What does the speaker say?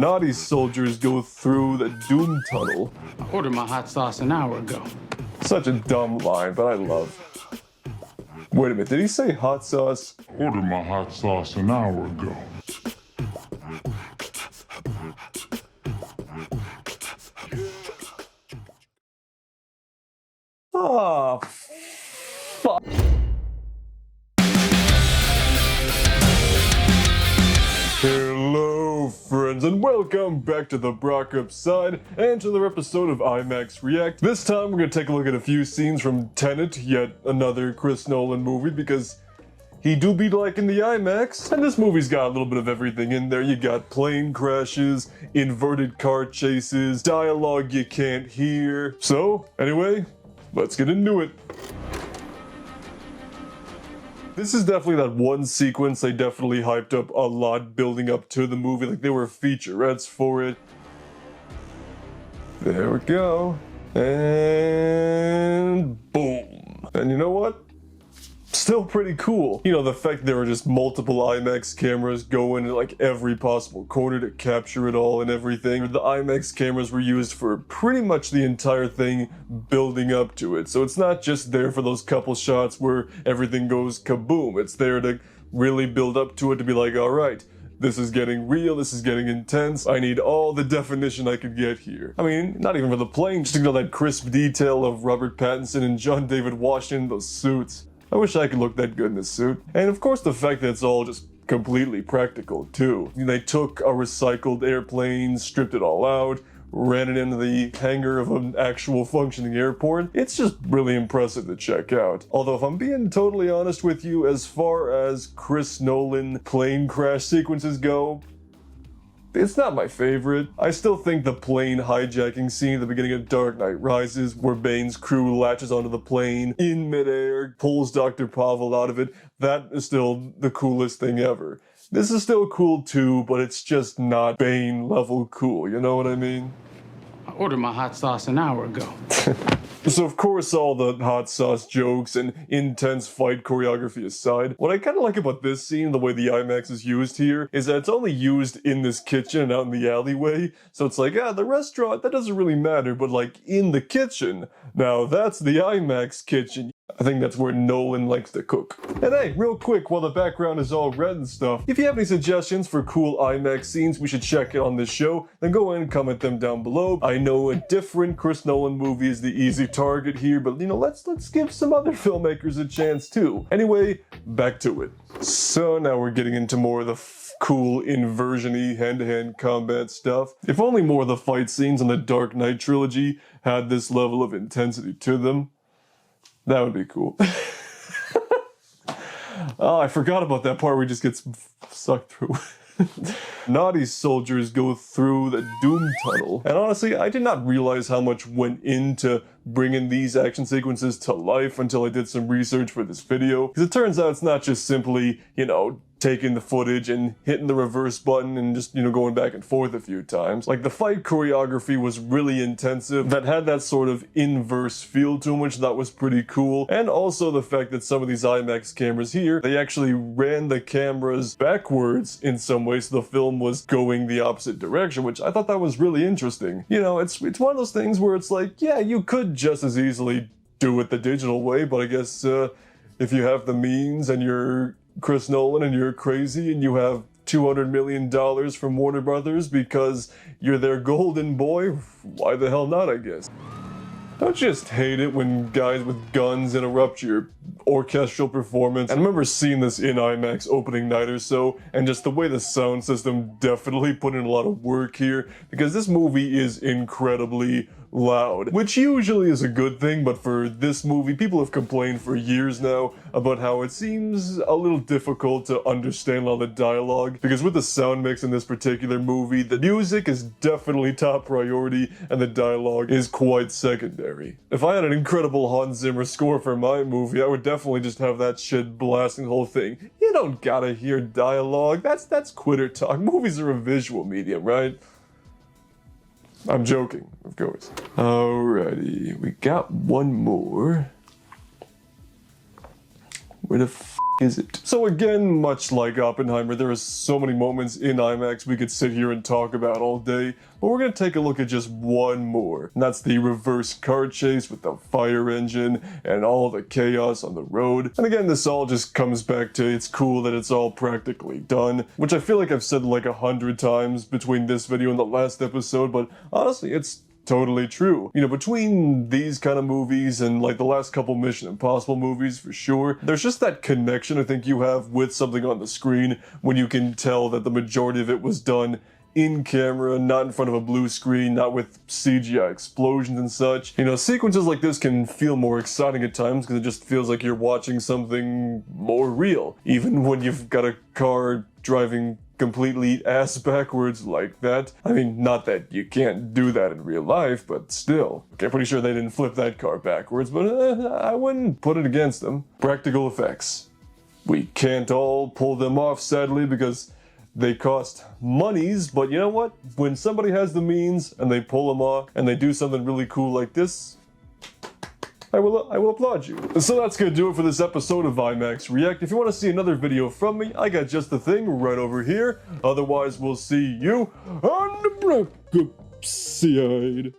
Naughty soldiers go through the doom tunnel. I ordered my hot sauce an hour ago. Such a dumb line, but I love. Wait a minute, did he say hot sauce? Ordered my hot sauce an hour ago. Ah, fuck. Hello, friends, and welcome back to the Brockopp side and to another episode of IMAX React. This time, we're gonna take a look at a few scenes from Tenet, yet another Chris Nolan movie, because he do be liking the IMAX, and this movie's got a little bit of everything in there. You got plane crashes, inverted car chases, dialogue you can't hear. So, anyway, let's get into it. This is definitely that one sequence they definitely hyped up a lot building up to the movie, like there were featurettes for it. There we go. And boom. And you know what? Still pretty cool. You know, the fact there were just multiple IMAX cameras going in like every possible corner to capture it all and everything. The IMAX cameras were used for pretty much the entire thing building up to it. So it's not just there for those couple shots where everything goes kaboom. It's there to really build up to it, to be like, all right, this is getting real, this is getting intense, I need all the definition I could get here. I mean, not even for the plane, just to get that crisp detail of Robert Pattinson and John David Washington in those suits. I wish I could look that good in a suit. And of course the fact that it's all just completely practical too. They took a recycled airplane, stripped it all out, ran it into the hangar of an actual functioning airport. It's just really impressive to check out. Although if I'm being totally honest with you, as far as Chris Nolan plane crash sequences go, it's not my favorite. I still think the plane hijacking scene at the beginning of Dark Knight Rises, where Bane's crew latches onto the plane in midair, pulls Dr. Pavel out of it, that is still the coolest thing ever. This is still cool too, but it's just not Bane level cool, you know what I mean? I ordered my hot sauce an hour ago. So of course all the hot sauce jokes and intense fight choreography aside, what I kind of like about this scene, the way the IMAX is used here, is that it's only used in this kitchen and out in the alleyway. So it's like, the restaurant, that doesn't really matter, but like in the kitchen, now that's the IMAX kitchen. I think that's where Nolan likes to cook. And hey, real quick, while the background is all red and stuff, if you have any suggestions for cool IMAX scenes we should check on this show, then go ahead and comment them down below. I know a different Chris Nolan movie is the easy target here, but you know, let's give some other filmmakers a chance too. Anyway, back to it. So now we're getting into more of the cool inversion-y hand-to-hand combat stuff. If only more of the fight scenes in the Dark Knight trilogy had this level of intensity to them, that would be cool. Oh, I forgot about that part where he just gets sucked through. Naughty soldiers go through the doom tunnel. And honestly, I did not realize how much went into bringing these action sequences to life until I did some research for this video. Because it turns out it's not just simply, you know, taking the footage and hitting the reverse button and just, you know, going back and forth a few times. Like, the fight choreography was really intensive, that had that sort of inverse feel to them, which I thought was pretty cool. And also the fact that some of these IMAX cameras here, they actually ran the cameras backwards in some way, so the film was going the opposite direction, which I thought that was really interesting. You know, it's one of those things where it's like, yeah, you could just as easily do it the digital way, but I guess if you have the means and you're Chris Nolan and you're crazy and you have $200 million from Warner Brothers because you're their golden boy, why the hell not, I guess. Don't you just hate it when guys with guns interrupt your orchestral performance? And I remember seeing this in IMAX opening night or so, and just the way the sound system definitely put in a lot of work here, because this movie is incredibly loud, which usually is a good thing, but for this movie, people have complained for years now about how it seems a little difficult to understand all the dialogue, because with the sound mix in this particular movie, the music is definitely top priority and the dialogue is quite secondary. If I had an incredible Hans Zimmer score for my movie, I would definitely just have that shit blasting the whole thing. You don't gotta hear dialogue, that's quitter talk. Movies are a visual medium, right? I'm joking, of course. Alrighty, we got one more. Where the is it? So again, much like Oppenheimer, there are so many moments in IMAX we could sit here and talk about all day, but we're gonna take a look at just one more, and that's the reverse car chase with the fire engine and all the chaos on the road. And again, this all just comes back to it's cool that it's all practically done, which I feel like I've said like 100 times between this video and the last episode, but honestly, it's totally true. You know, between these kind of movies and like the last couple Mission Impossible movies for sure, there's just that connection I think you have with something on the screen when you can tell that the majority of it was done in camera, not in front of a blue screen, not with CGI explosions and such. You know, sequences like this can feel more exciting at times because it just feels like you're watching something more real, even when you've got a car driving completely ass backwards like that. I mean, not that you can't do that in real life, but still. Okay, I'm pretty sure they didn't flip that car backwards, but I wouldn't put it against them. Practical effects. We can't all pull them off, sadly, because they cost monies, but you know what? When somebody has the means and they pull them off and they do something really cool like this, I will applaud you. So that's gonna do it for this episode of IMAX React. If you want to see another video from me, I got just the thing right over here. Otherwise, we'll see you on the Brockopp side.